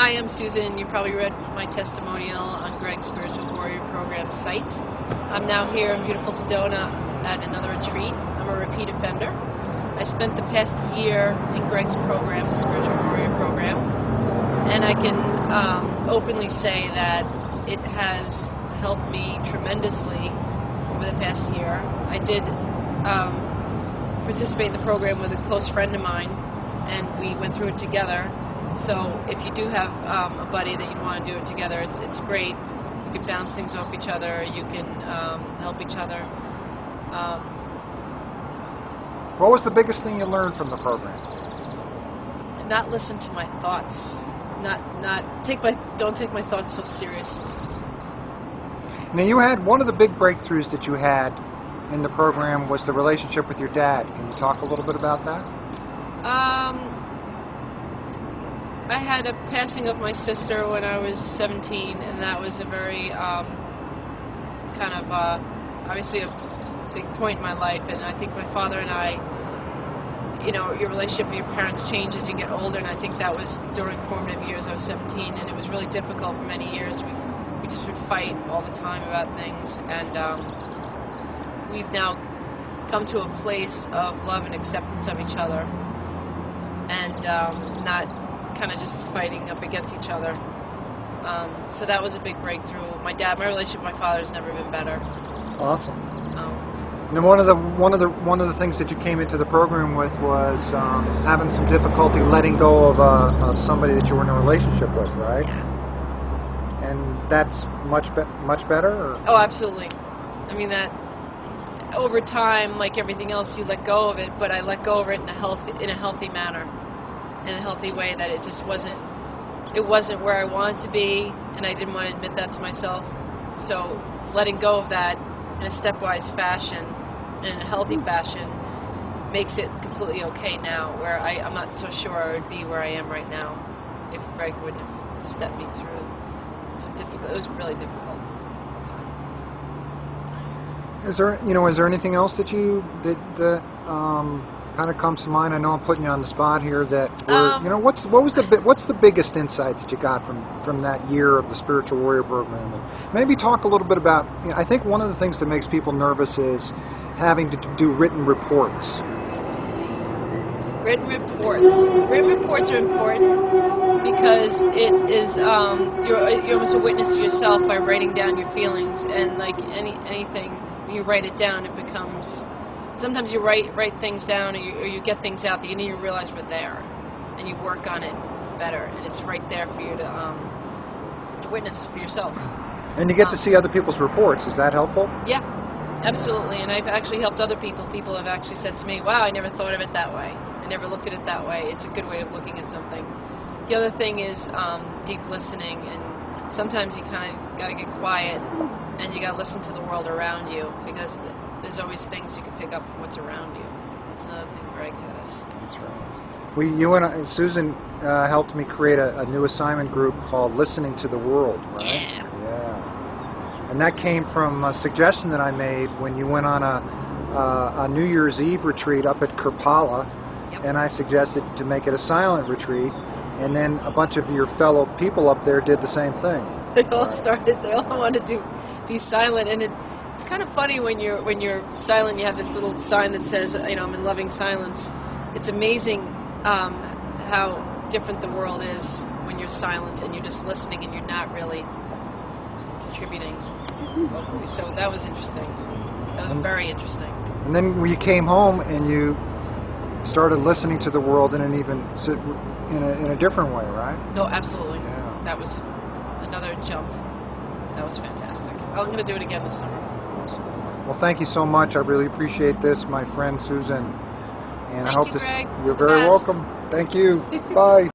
Hi, I'm Susan. You probably read my testimonial on Greg's Spiritual Warrior Program site. I'm now here in beautiful Sedona at another retreat. I'm a repeat offender. I spent the past year in Greg's program, the Spiritual Warrior Program, and I can openly say that it has helped me tremendously over the past year. I did participate in the program with a close friend of mine, and we went through it together. So if you do have a buddy that you'd want to do it together, it's great. You can bounce things off each other. You can help each other. What was the biggest thing you learned from the program? To not listen to my thoughts. Don't take my thoughts so seriously. Now, you had one of the big breakthroughs that you had in the program was the relationship with your dad. Can you talk a little bit about that? I had a passing of my sister when I was 17, and that was a very obviously a big point in my life. And I think my father and I, your relationship with your parents changes as you get older, and I think that was during formative years. I was 17, and it was really difficult for many years. We just would fight all the time about things, and we've now come to a place of love and acceptance of each other, and not kind of just fighting up against each other. So that was a big breakthrough. My relationship with my father has never been better. Awesome. And one of the things that you came into the program with was having some difficulty letting go of somebody that you were in a relationship with, right? Yeah. And that's much better? Or? Oh, absolutely. I mean, that over time, like everything else, you let go of it, but I let go of it in a healthy manner. In a healthy way, that it wasn't where I wanted to be, and I didn't want to admit that to myself. So letting go of that in a stepwise fashion, in a healthy fashion, makes it completely okay now, where I'm not so sure I would be where I am right now if Greg wouldn't have stepped me through some difficult. It was really difficult. It was a difficult time. Is there anything else that you did that kind of comes to mind? I know I'm putting you on the spot here. What's the biggest insight that you got from that year of the Spiritual Warrior Program? And maybe talk a little bit about. I think one of the things that makes people nervous is having to do written reports. Written reports are important because it is you're almost a witness to yourself by writing down your feelings, and like anything, when you write it down, it becomes. Sometimes you write things down, or you get things out that you didn't even realize were there, and you work on it better, and it's right there for you to witness for yourself. And you get to see other people's reports. Is that helpful? Yeah, absolutely. And I've actually helped other people. People have actually said to me, "Wow, I never thought of it that way. I never looked at it that way." It's a good way of looking at something. The other thing is deep listening, and sometimes you kind of got to get quiet, and you got to listen to the world around you, because there's always things you can pick up from what's around you. That's another thing Greg has. That's right. You and Susan helped me create a new assignment group called Listening to the World, right? Yeah. Yeah. And that came from a suggestion that I made when you went on a New Year's Eve retreat up at Kirpala, Yep. and I suggested to make it a silent retreat, and then a bunch of your fellow people up there did the same thing. They all wanted to be silent, and it's kind of funny when you're silent. You have this little sign that says, I'm in loving silence. It's amazing how different the world is when you're silent and you're just listening and you're not really contributing vocally. So that was interesting. That was very interesting. And then when you came home and you started listening to the world in in a different way, right? No, absolutely. Yeah. That was another jump. That was fantastic. I'm going to do it again this summer. Well, thank you so much. I really appreciate this, my friend Susan. And I hope Greg. you're very welcome. Thank you. Bye.